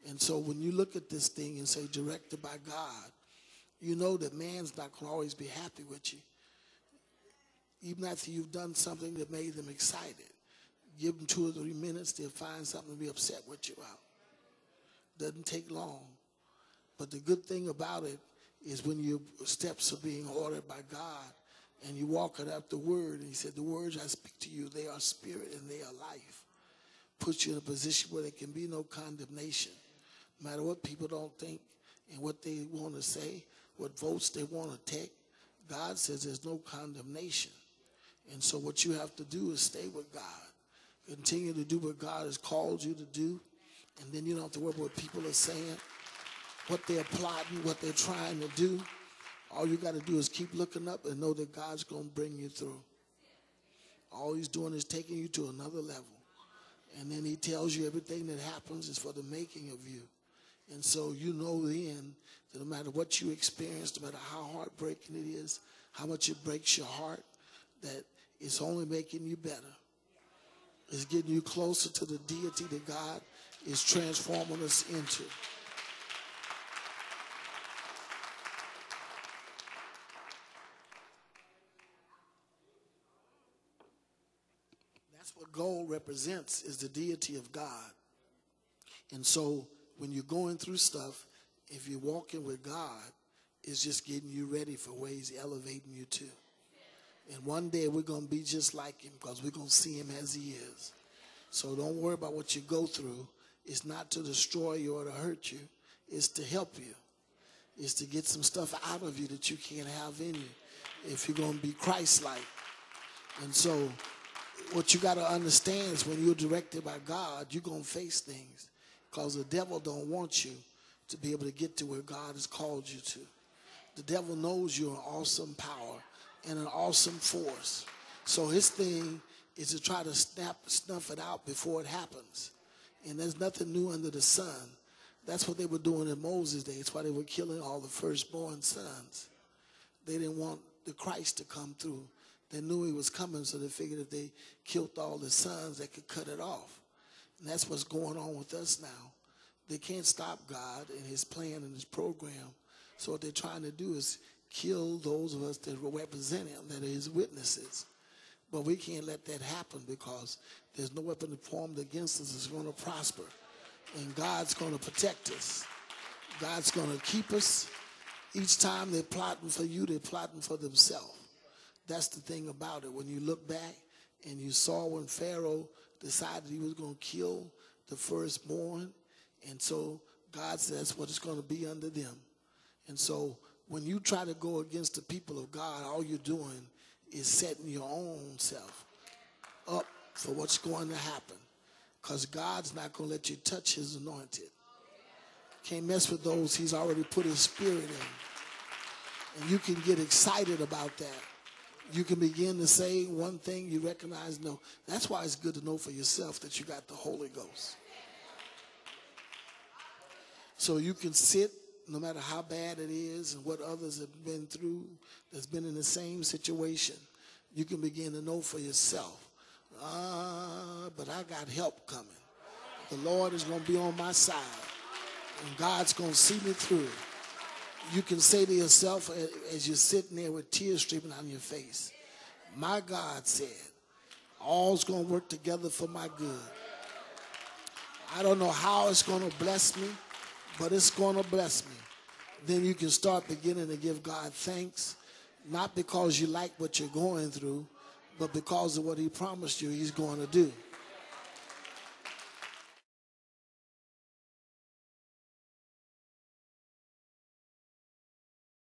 And so when you look at this thing and say directed by God, you know that man's not going to always be happy with you. Even after you've done something that made them excited, give them 2 or 3 minutes, they'll find something to be upset with you about. Doesn't take long. But the good thing about it is when your steps are being ordered by God and you walk it up the word, and he said, the words I speak to you, they are spirit and they are life. Puts you in a position where there can be no condemnation. No matter what people don't think and what they want to say, what votes they want to take, God says there's no condemnation. And so what you have to do is stay with God. Continue to do what God has called you to do. And then you don't have to worry about what people are saying, what they're plotting, what they're trying to do. All you got to do is keep looking up and know that God's going to bring you through. All he's doing is taking you to another level. And then he tells you everything that happens is for the making of you. And so you know then that no matter what you experience, no matter how heartbreaking it is, how much it breaks your heart, that it's only making you better. It's getting you closer to the deity that God is transforming us into. That's what gold represents, is the deity of God. And so when you're going through stuff, if you're walking with God, it's just getting you ready for where he's elevating you to. And one day we're going to be just like him because we're going to see him as he is. So don't worry about what you go through. It's not to destroy you or to hurt you. It's to help you. It's to get some stuff out of you that you can't have in you if you're going to be Christ-like. And so what you got to understand is when you're directed by God, you're going to face things because the devil don't want you to be able to get to where God has called you to. The devil knows you're an awesome power and an awesome force. So his thing is to try to snuff it out before it happens. And there's nothing new under the sun. That's what they were doing in Moses' day. It's why they were killing all the firstborn sons. They didn't want the Christ to come through. They knew he was coming, so they figured if they killed all the sons, they could cut it off. And that's what's going on with us now. They can't stop God and his plan and his program. So what they're trying to do is kill those of us that represent him, that are his witnesses. But we can't let that happen because there's no weapon formed against us that's going to prosper. And God's going to protect us. God's going to keep us. Each time they're plotting for you, they're plotting for themselves. That's the thing about it. When you look back and you saw when Pharaoh decided he was going to kill the firstborn, and so God says that's what it's going to be under them. And so when you try to go against the people of God, all you're doing is setting your own self up for what's going to happen. Because God's not going to let you touch his anointed. Can't mess with those he's already put his spirit in. And you can get excited about that. You can begin to say one thing, you recognize no. That's why it's good to know for yourself that you got the Holy Ghost. So you can sit, no matter how bad it is and what others have been through, that's been in the same situation, you can begin to know for yourself. But I got help coming. The Lord is going to be on my side. And God's going to see me through. You can say to yourself as you're sitting there with tears streaming down your face, my God said, all's going to work together for my good. I don't know how it's going to bless me, but it's going to bless me. Then you can start beginning to give God thanks, not because you like what you're going through, but because of what he promised you he's going to do.